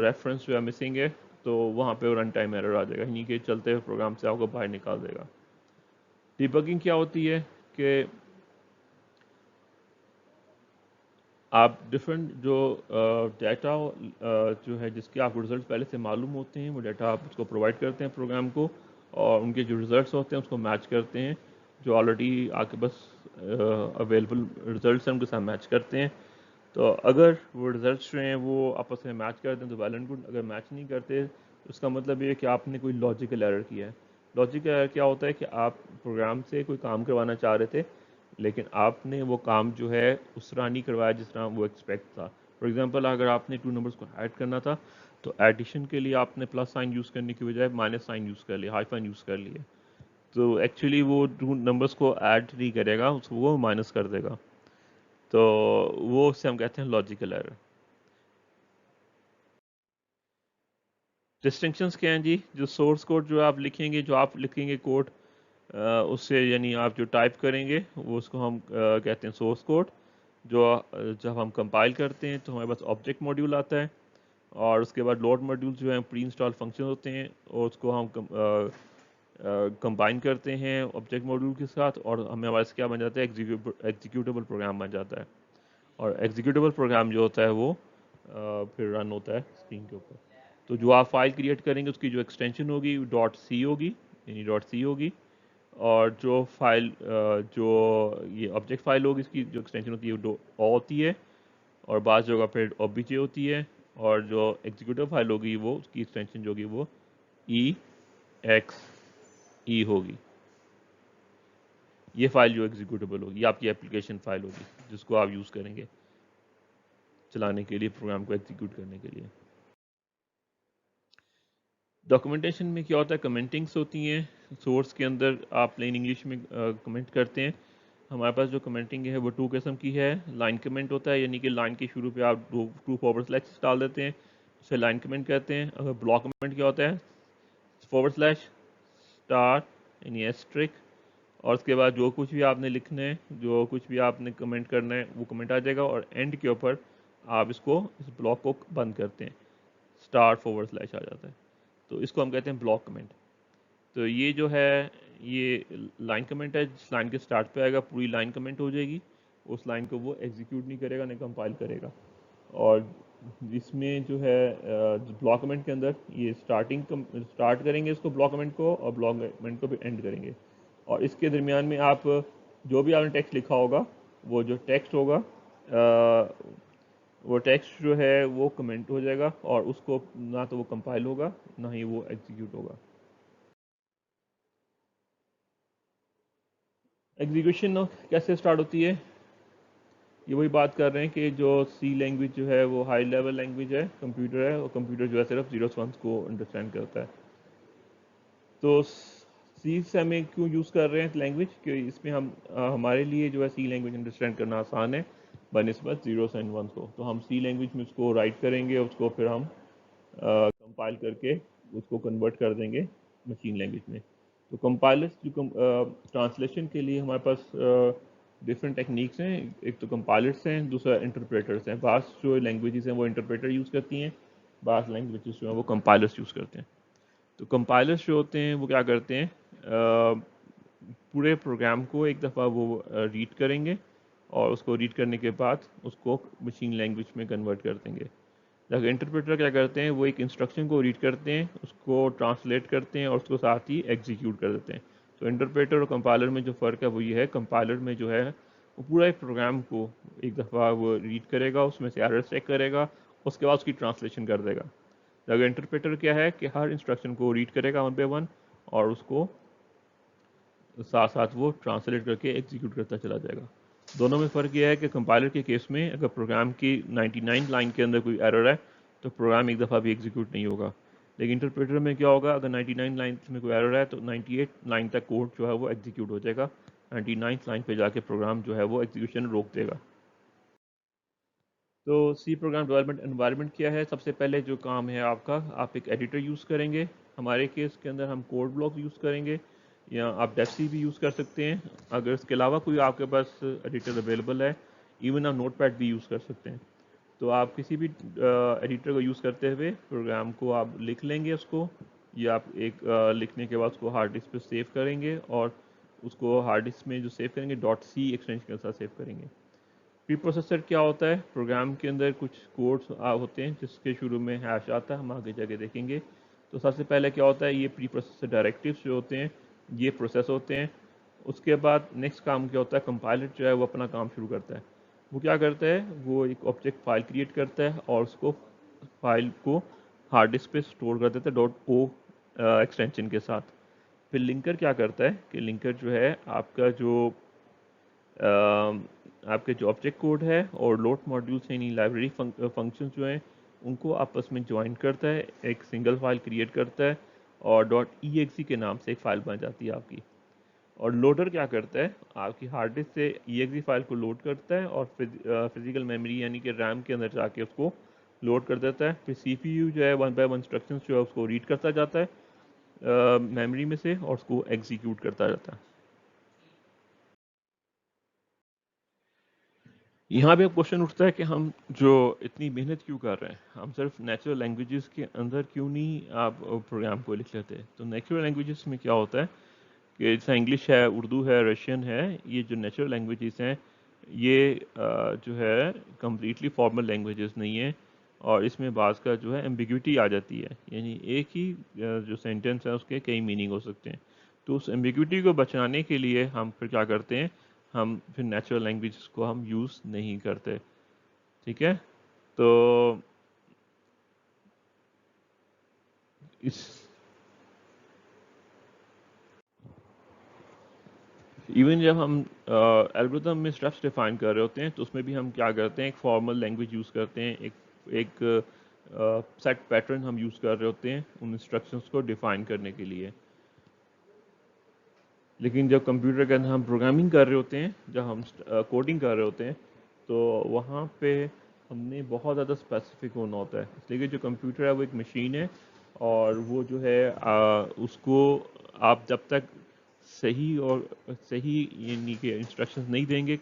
ریفرنس جو ہے مسنگ ہے، تو وہاں پہ رن ٹائم ایرر آ جائے گا، یعنی کہ چلتے ہوئے پروگرام سے آپ کو باہر نکال دے گا. ڈیبگنگ کیا ہوتی ہے کہ آپ ڈفرینٹ جو ڈیٹا جو ہے جس کے آپ کو رزلٹ پہلے سے معلوم ہوتے ہیں، وہ ڈیٹا آپ اس کو پرووائڈ کرتے ہیں پروگرام کو، اور ان کے جو ریزلٹس ہوتے ہیں اس کو میچ کرتے ہیں، جو آلریڈی آپ کے پاس اویلیبل ریزلٹس ہیں ان کے ساتھ میچ کرتے ہیں. تو اگر وہ ریزلٹس جو ہیں وہ آپس میں میچ کرتے ہیں تو ویل اینڈ گڈ. اگر میچ نہیں کرتے تو اس کا مطلب یہ ہے کہ آپ نے کوئی لاجیکل ایرر کیا ہے. لاجیکل ایرر کیا ہوتا ہے کہ آپ پروگرام سے کوئی کام کروانا چاہ رہے تھے لیکن آپ نے وہ کام جو ہے اس طرح نہیں کروایا جس طرح وہ ایکسپیکٹ تھا. فار ایگزامپل اگر آپ نے 2 نمبرز کو ایڈ کرنا تھا تو ایڈیشن کے لیے آپ نے پلس سائن یوز کرنے کی بجائے مائنس سائن یوز کر لیا، ہائیفن یوز کر لیے، تو ایکچولی وہ 2 نمبرز کو ایڈ نہیں کرے گا، وہ مائنس کر دے گا. تو وہ اس سے ہم کہتے ہیں لاجیکل ایرر. ڈسٹنکشنز کیا ہیں جی، جو سورس کوڈ جو آپ لکھیں گے، جو آپ لکھیں گے کوڈ، اس سے یعنی آپ جو ٹائپ کریں گے وہ اس کو ہم کہتے ہیں سورس کوڈ. جو جب ہم کمپائل کرتے ہیں تو ہمارے پاس آبجیکٹ ماڈیول آتا ہے، اور اس کے بعد لوڈ ماڈیول جو ہیں پری انسٹال فنکشن ہوتے ہیں، اور اس کو ہم کمبائن کرتے ہیں آبجیکٹ ماڈیول کے ساتھ، اور ہمارے پاس کیا بن جاتا ہے، ایگزیکیوٹیبل پروگرام بن جاتا ہے. اور ایگزیکیوٹیبل پروگرام جو ہوتا ہے وہ پھر رن ہوتا ہے اسکرین کے اوپر. تو جو آپ فائل کریٹ کریں گے اس کی جو ایکسٹینشن ہوگی ڈاٹ سی ہوگی، یعنی ڈاٹ سی ہوگی. اور جو فائل جو یہ آبجیکٹ فائل ہوگی اس کی جو ایکسٹینشن ہوتی ہے وہ او ہوتی ہے، اور بعض جگہ پھر او بی جے ہوتی ہے. اور جو ایگزیکیوٹیو فائل ہوگی وہ اس کی ایکسٹینشن جو ہوگی وہ ای ایکس ای ہوگی. یہ فائل جو ایگزیکیوٹیبل ہوگی یہ آپ کی اپلیکیشن فائل ہوگی جس کو آپ یوز کریں گے چلانے کے لیے، پروگرام کو ایگزیکیوٹ کرنے کے لیے. ڈاکومنٹیشن میں کیا ہوتا ہے، کمنٹنگس ہوتی ہیں. سورس کے اندر آپ پلین انگلش میں کمنٹ کرتے ہیں. ہمارے پاس جو کمنٹنگ ہے وہ 2 قسم کی ہے. لائن کمنٹ ہوتا ہے، یعنی کہ لائن کے شروع پہ آپ 2 فارورڈ سلیش ڈال دیتے ہیں، اسے لائن کمنٹ کہتے ہیں. اگر بلاک کمنٹ کیا ہوتا ہے، فارورڈ سلیش اسٹار یعنی ایسٹرک، اور اس کے بعد جو کچھ بھی آپ نے لکھنا ہے، جو کچھ بھی آپ نے کمنٹ کرنا ہے وہ کمنٹ آ جائے گا، اور اینڈ کے اوپر آپ اس بلاک کو بند کرتے ہیں، اسٹار فارورڈ سلیش آ جاتا ہے. تو اس کو ہم کہتے ہیں بلاک کمنٹ. تو یہ جو ہے یہ لائن کمنٹ ہے، جس لائن کے سٹارٹ پہ آئے گا پوری لائن کمنٹ ہو جائے گی، اس لائن کو وہ ایگزیکیوٹ نہیں کرے گا، نہ کمپائل کرے گا. اور اس میں جو ہے بلاک کمنٹ کے اندر یہ اسٹارٹ کریں گے اس کو بلاک کمنٹ کو، اور بلاک کمنٹ کو بھی اینڈ کریں گے. اور اس کے درمیان میں آپ جو بھی آپ نے ٹیکسٹ لکھا ہوگا، وہ جو ٹیکسٹ ہوگا وہ ٹیکسٹ جو ہے وہ کمنٹ ہو جائے گا، اور اس کو نہ تو وہ کمپائل ہوگا نہ ہی وہ ایگزیکیوٹ ہوگا. ایگزیکیوشن کیسے اسٹارٹ ہوتی ہے؟ یہ وہی بات کر رہے ہیں کہ جو سی لینگویج جو ہے وہ ہائی لیول لینگویج ہے، کمپیوٹر ہے، اور کمپیوٹر جو ہے صرف زیروز ونس کو انڈرسٹینڈ کرتا ہے. تو سی سے ہمیں کیوں یوز کر رہے ہیں لینگویج، کہ اس میں ہمارے لیے جو ہے سی لینگویج انڈرسٹینڈ کرنا آسان ہے بنسبت زیروز اینڈ ونس کو. تو ہم سی لینگویج میں اس کو رائٹ کریں گے، اس کو پھر ہم کمپائل کر کے اس کو کنورٹ کر دیں گے مشین لینگویج میں. تو کمپائلرس جو ٹرانسلیشن کے لیے ہمارے پاس ڈفرینٹ ٹیکنیکس ہیں. ایک تو کمپائلرس ہیں، دوسرا انٹرپریٹرس ہیں. بعض جو لینگویجز ہیں وہ انٹرپریٹر یوز کرتی ہیں، بعض لینگویجز جو ہیں وہ کمپائلرس یوز کرتے ہیں. تو کمپائلرس جو ہوتے ہیں وہ کیا کرتے ہیں، پورے پروگرام کو ایک دفعہ وہ ریڈ کریں گے، اور اس کو ریڈ کرنے کے بعد اس کو مشین لینگویج میں کنورٹ کر دیں گے. جبکہ انٹرپریٹر کیا کرتے ہیں، وہ ایک انسٹرکشن کو ریڈ کرتے ہیں، اس کو ٹرانسلیٹ کرتے ہیں، اور اس کو ساتھ ہی ایگزیکیوٹ کر دیتے ہیں. تو انٹرپریٹر اور کمپائلر میں جو فرق ہے وہ یہ ہے، کمپائلر میں جو ہے وہ پورا ایک پروگرام کو ایک دفعہ وہ ریڈ کرے گا، اس میں سے ایرر چیک کرے گا، اس کے بعد اس کی ٹرانسلیشن کر دے گا. جبکہ انٹرپریٹر کیا ہے کہ ہر انسٹرکشن کو ریڈ کرے گا ون بائی ون، اور اس کو ساتھ ساتھ وہ ٹرانسلیٹ کر کے ایگزیکیوٹ کرتا چلا جائے گا. دونوں میں فرق یہ ہے کہ کمپائلر کے کیس میں اگر پروگرام کی 99 لائن کے اندر کوئی ایرر ہے تو پروگرام ایک دفعہ بھی ایگزیکیوٹ نہیں ہوگا. لیکن انٹرپریٹر میں کیا ہوگا، اگر 99 لائن میں کوئی ایرر ہے تو 98 لائن تک کوڈ جو ہے وہ ایگزیکیوٹ ہو جائے گا، 99 لائن پہ جا کے پروگرام جو ہے وہ ایگزیکیوشن روک دے گا. تو سی پروگرام ڈیولپمنٹ انوائرمنٹ کیا ہے؟ سب سے پہلے جو کام ہے آپ کا، آپ ایک ایڈیٹر یوز کریں گے. ہمارے کیس کے اندر ہم کوڈ بلاک یوز کریں گے، یا آپ ڈیف سی بھی یوز کر سکتے ہیں. اگر اس کے علاوہ کوئی آپ کے پاس ایڈیٹر اویلیبل ہے، ایون آپ نوٹ پیڈ بھی یوز کر سکتے ہیں. تو آپ کسی بھی ایڈیٹر کو یوز کرتے ہوئے پروگرام کو آپ لکھ لیں گے اس کو، یا آپ ایک لکھنے کے بعد اس کو ہارڈ ڈسک پہ سیو کریں گے، اور اس کو ہارڈ ڈسک میں جو سیو کریں گے ڈاٹ سی ایکسٹینشن کے ساتھ سیو کریں گے. پری پروسیسر کیا ہوتا ہے؟ پروگرام کے اندر کچھ کوڈز ہوتے ہیں جس کے شروع میں ہیش آتا ہے، ہم آگے جا کے دیکھیں گے. تو سب سے پہلے کیا ہوتا ہے، یہ پری پروسیسر ڈائریکٹیوز جو ہوتے ہیں یہ پروسیس ہوتے ہیں. اس کے بعد نیکسٹ کام کیا ہوتا ہے، کمپائلر جو ہے وہ اپنا کام شروع کرتا ہے. وہ کیا کرتا ہے، وہ ایک آبجیکٹ فائل کریٹ کرتا ہے، اور اس کو فائل کو ہارڈ ڈسک پہ اسٹور کر دیتا ہے ڈاٹ او ایکسٹینشن کے ساتھ. پھر لنکر کیا کرتا ہے کہ لنکر جو ہے آپ کا جو آپ کے جو آبجیکٹ کوڈ ہے اور لوڈ ماڈیولس یعنی لائبریری فنکشنز جو ہیں ان کو آپس میں جوائن کرتا ہے، ایک سنگل فائل کریٹ کرتا ہے، اور ڈاٹ ای ایکس ای کے نام سے ایک فائل بن جاتی ہے آپ کی. اور لوڈر کیا کرتا ہے، آپ کی ہارڈ ڈسک سے ای ایکس ای فائل کو لوڈ کرتا ہے، اور فزیکل میموری یعنی کہ ریم کے اندر جا کے اس کو لوڈ کر دیتا ہے. پھر سی پی یو جو ہے ون بائی ون انسٹرکشنز جو ہے اس کو ریڈ کرتا جاتا ہے میموری میں سے، اور اس کو ایگزیکیوٹ کرتا جاتا ہے. یہاں پہ اب کوشچن اٹھتا ہے کہ ہم جو اتنی محنت کیوں کر رہے ہیں، ہم صرف نیچرل لینگویجز کے اندر کیوں نہیں آپ پروگرام کو لکھ لیتے؟ تو نیچرل لینگویجز میں کیا ہوتا ہے کہ جیسا انگلش ہے، اردو ہے، رشین ہے، یہ جو نیچرل لینگویجز ہیں یہ جو ہے کمپلیٹلی فارمل لینگویجز نہیں ہیں، اور اس میں بعض کا جو ہے ایمبیگوٹی آ جاتی ہے، یعنی ایک ہی جو سینٹنس ہے اس کے کئی میننگ ہو سکتے ہیں. تو اس ایمبیگوٹی کو بچانے کے لیے ہم پھر کیا کرتے ہیں، ہم پھر نیچرل لینگویجز کو ہم یوز نہیں کرتے. ٹھیک ہے. تو اس ایون جب ہم الگورتھم میں اسٹیپس ڈیفائن کر رہے ہوتے ہیں تو اس میں بھی ہم کیا کرتے ہیں، ایک فارمل لینگویج یوز کرتے ہیں، ایک سیٹ پیٹرن ہم یوز کر رہے ہوتے ہیں ان انسٹرکشنز کو ڈیفائن کرنے کے لیے. لیکن جب کمپیوٹر کے اندر ہم پروگرامنگ کر رہے ہوتے ہیں، جب ہم کوڈنگ کر رہے ہوتے ہیں، تو وہاں پہ ہم نے بہت زیادہ اسپیسیفک ہونا ہوتا ہے، اس لیے کہ جو کمپیوٹر ہے وہ ایک مشین ہے، اور وہ جو ہے اس کو آپ جب تک صحیح یعنی کہ انسٹرکشنز نہیں دیں گے،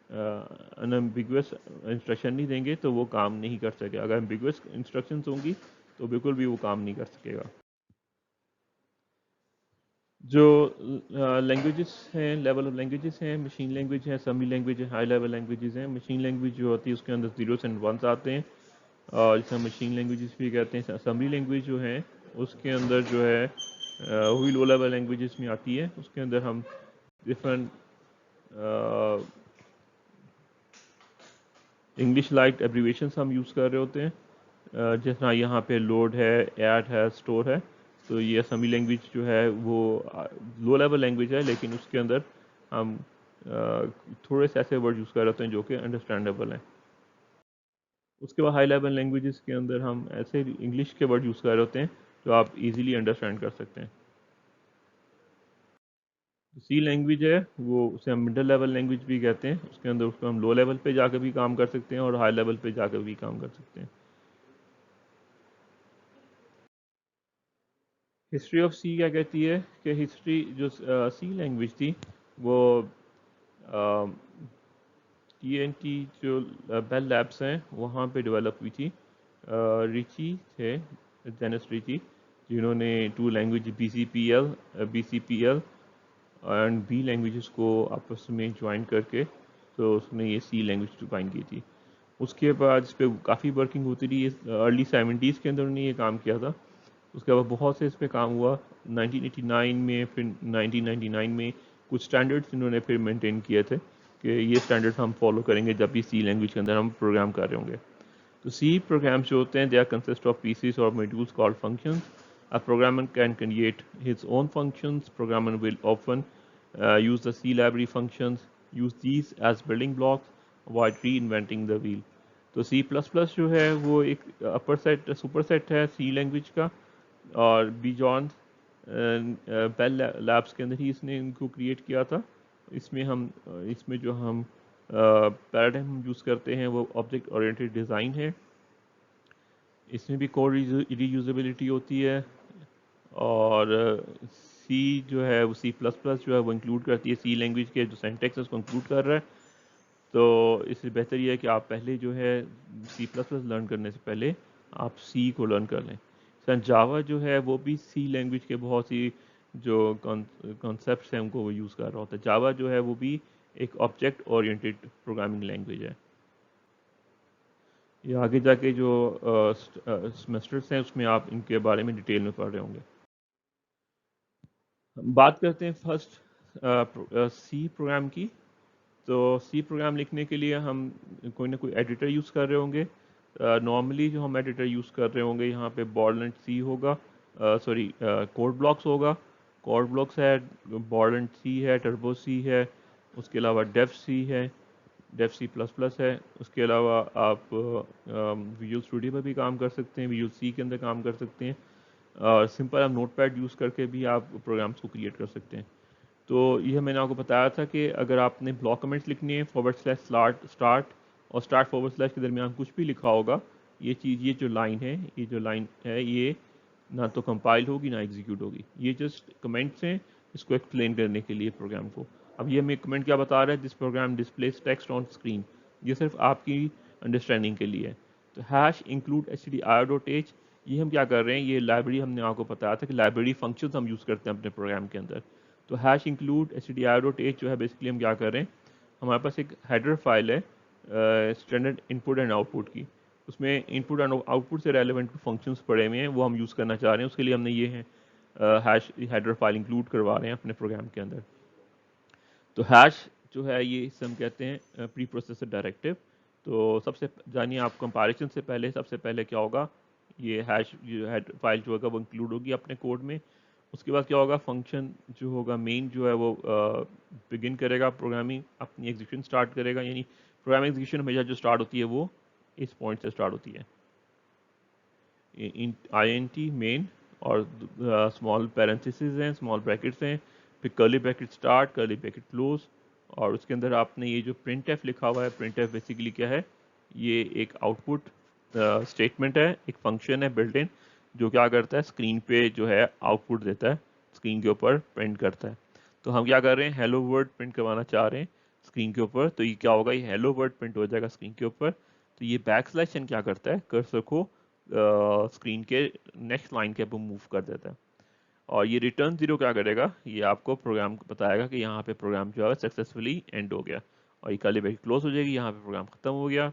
انمبیگوس انسٹرکشن نہیں دیں گے تو وہ کام نہیں کر سکے. اگر امبیگوس انسٹرکشنز ہوں گی تو بالکل بھی وہ کام نہیں کر سکے گا. جو لینگویجز ہیں، لیول آف لینگویجز ہیں، مشین لینگویج ہے، اسمبلی لینگویج ہے، ہائی لیول لینگویجز ہیں. مشین لینگویج جو ہوتی ہے اس کے اندر زیروز اینڈ ونس آتے ہیں، اور جسے ہم مشین لینگویجز بھی کہتے ہیں. اسمبلی لینگویج جو ہے اس کے اندر جو ہے وہی لو لیول لینگویجز میں آتی ہے. اس کے اندر ہم ڈفرینٹ انگلش لائٹ ایبریویشنس ہم یوز کر رہے ہوتے ہیں. جس طرح یہاں پہ لوڈ ہے، ایڈ ہے، اسٹور ہے. تو یہ اسمبلی لینگویج جو ہے وہ لو لیول لینگویج ہے، لیکن اس کے اندر ہم تھوڑے سے ایسے ورڈ یوز کر رہے ہوتے ہیں جو کہ انڈرسٹینڈیبل ہیں. اس کے بعد ہائی لیول لینگویجز کے اندر ہم ایسے انگلش کے ورڈ یوز کر رہے ہوتے ہیں جو آپ ایزیلی انڈرسٹینڈ کر سکتے ہیں. سی لینگویج ہے وہ اسے ہم مڈل لیول لینگویج بھی کہتے ہیں. اس کے اندر اس کو ہم لو لیول پہ جا کے بھی کام کر سکتے ہیں اور ہائی لیول پہ جا کے بھی کام کر سکتے ہیں. ہسٹری آف سی کیا کہتی ہے کہ ہسٹری جو سی لینگویج تھی وہ ٹی این ٹی جو بیل لیبس ہیں وہاں پہ ڈیولپ ہوئی تھی. ریچی تھے، جینس ریچی، جنہوں نے two language B C P L and B languages کو آپس میں جوائن کر کے تو اس نے یہ سی لینگویج ڈیفائن کی تھی. اس کے بعد اس پہ کافی ورکنگ ہوتی رہی. ارلی 70s کے اندر انہوں نے یہ کام کیا تھا. اس کے بعد بہت سے اس پہ کام ہوا. 1989 میں، پھر 1999 میں کچھ اسٹینڈرڈس انہوں نے پھر مینٹین کیے تھے کہ یہ اسٹینڈرڈ ہم فالو کریں گے جب بھی سی لینگویج کے اندر ہم پروگرام کر رہے ہوں گے. تو سی پروگرامس جو ہوتے ہیں they are consist of pieces اور modules called functions. A programmer can create his own functions. Programmer will often use the C library functions, use these as building blocks, avoid reinventing the wheel. تو C plus plus جو ہے وہ ایک اپر set super set ہے سی language کا، اور بیجان Bell Labs کے اندر ہی اس نے ان کو کریٹ کیا تھا. اس میں جو ہم پیراڈائم یوز کرتے ہیں وہ آبجیکٹ اورینٹیڈ ڈیزائن ہے. اس میں بھی کوڈ ری یوزیبلٹی ہوتی ہے. اور سی جو ہے وہ سی پلس پلس جو ہے وہ انکلوڈ کرتی ہے سی لینگویج کے جو سینٹیکس ہے اس کو انکلوڈ کر رہا ہے. تو اس سے بہتر یہ ہے کہ آپ پہلے جو ہے سی پلس پلس لرن کرنے سے پہلے آپ سی کو لرن کر لیں. جاوا جو ہے وہ بھی سی لینگویج کے بہت سی جو کانسیپٹس ہیں ان کو وہ یوز کر رہا ہوتا ہے. جاوا جو ہے وہ بھی ایک آبجیکٹ اورینٹیڈ پروگرامنگ لینگویج ہے. یہ آگے جا کے جو سیمسٹرس ہیں اس میں آپ ان کے بارے میں ڈیٹیل میں پڑھ رہے ہوں گے. بات کرتے ہیں فرسٹ سی پروگرام کی. تو سی پروگرام لکھنے کے لیے ہم کوئی نہ کوئی ایڈیٹر یوز کر رہے ہوں گے. نارملی جو ہم ایڈیٹر یوز کر رہے ہوں گے یہاں پہ بارلنٹ سی ہوگا، سوری کوڈ بلاکس ہوگا. کوڈ بلاکس ہے، بارلنٹ سی ہے، ٹربو سی ہے، اس کے علاوہ ڈیف سی ہے، ڈیف سی پلس پلس ہے. اس کے علاوہ آپ ویژول اسٹوڈیو پہ بھی کام کر سکتے ہیں، ویژول سی کے اندر کام کر سکتے ہیں، اور سمپل آپ نوٹ پیڈ یوز کر کے بھی آپ پروگرامس کو کریٹ کر سکتے ہیں. تو یہ میں نے آپ کو بتایا تھا کہ اگر آپ نے بلاک کمنٹس لکھنے ہیں /اسٹارٹ اور // کے درمیان کچھ بھی لکھا ہوگا، یہ جو لائن ہے یہ نہ تو کمپائل ہوگی نہ ایگزیکیوٹ ہوگی. یہ جسٹ کمنٹس ہیں اس کو ایکسپلین کرنے کے لیے پروگرام کو. اب یہ ہمیں کمنٹ کیا بتا رہا ہے، this program displays text on screen. یہ صرف آپ کی انڈرسٹینڈنگ کے لیے ہے. تو #include stdio.h یہ ہم کیا کر رہے ہیں، یہ لائبریری ہم نے آپ کو بتایا تھا کہ لائبریری فنکشنز ہم یوز کرتے ہیں اپنے پروگرام کے اندر. تو #include stdio.h جو ہے بیسکلی ہم کیا کر رہے ہیں، ہمارے پاس ایک ہیڈر فائل ہے standard in put and out put کی. اس میں ان پٹ اینڈ آؤٹ پٹ سے ریلیونٹ فنکشنز پڑے ہوئے ہیں، وہ ہم یوز کرنا چاہ رہے ہیں. اس کے لیے ہم نے یہ ہیڈر فائل انکلوڈ کروا رہے ہیں اپنے پروگرام کے اندر. تو جو ہے یہ اسے ہم کہتے ہیں پری پروسیسر ڈائریکٹیو. تو سب سے جانیے آپ کمپیریزن سے پہلے سب سے پہلے کیا ہوگا، یہ فائل جو ہوگا وہ انکلوڈ ہوگی اپنے کوڈ میں. اس کے بعد کیا ہوگا، فنکشن جو ہوگا مین جو ہے وہ بگن کرے گا پروگرامنگ، اپنی ایگزیکیوشن سٹارٹ کرے گا. یعنی پروگرامنگ ایگزیکیوشن ہمیشہ جو سٹارٹ ہوتی ہے وہ اس پوائنٹ سے سٹارٹ ہوتی ہے. int main اور اسمال پیرنتھیسز ہیں, اسمال بریکٹس ہیں, پھر کرلی بریکٹ اسٹارٹ, کرلی بریکٹ کلوز, اور اس کے اندر آپ نے یہ جو پرنٹ ایف لکھا ہوا ہے, پرنٹ ایف بیسیکلی کیا ہے, یہ ایک آؤٹ پٹ اسٹیٹمنٹ ہے, ایک فنکشن ہے بلٹ ان جو کیا کرتا ہے اسکرین پہ جو ہے آؤٹ پٹ دیتا ہے, اسکرین کے اوپر پرنٹ کرتا ہے. تو ہم کیا کر رہے ہیں, ہیلو ورڈ پرنٹ کروانا چاہ رہے ہیں اسکرین کے اوپر, تو یہ کیا ہوگا, یہ ہیلو ورڈ پرنٹ ہو جائے گا اسکرین کے اوپر. تو یہ بیک سلیش این کیا کرتا ہے, کرسر کو اسکرین کے نیکسٹ لائن کے اوپر موو کر دیتا ہے. اور یہ ریٹرن زیرو کیا کرے گا, یہ آپ کو پروگرام بتائے گا کہ یہاں پہ پروگرام جو ہے سکسیسفلی اینڈ ہو گیا, اور یہ کالی بیک کلوز ہو جائے گی, یہاں پہ پروگرام ختم ہو گیا.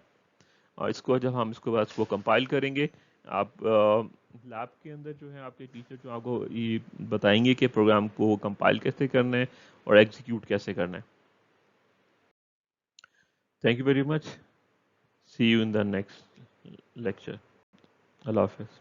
اور اس کو جب ہم اس کے بعد اس کو کمپائل کریں گے, آپ لیب کے اندر جو ہے آپ کے ٹیچر جو آپ کو یہ بتائیں گے کہ پروگرام کو کمپائل کیسے کرنا ہے اور ایگزیکیوٹ کیسے کرنا ہے. Thank you very much, see you in the next lecture. اللہ حافظ.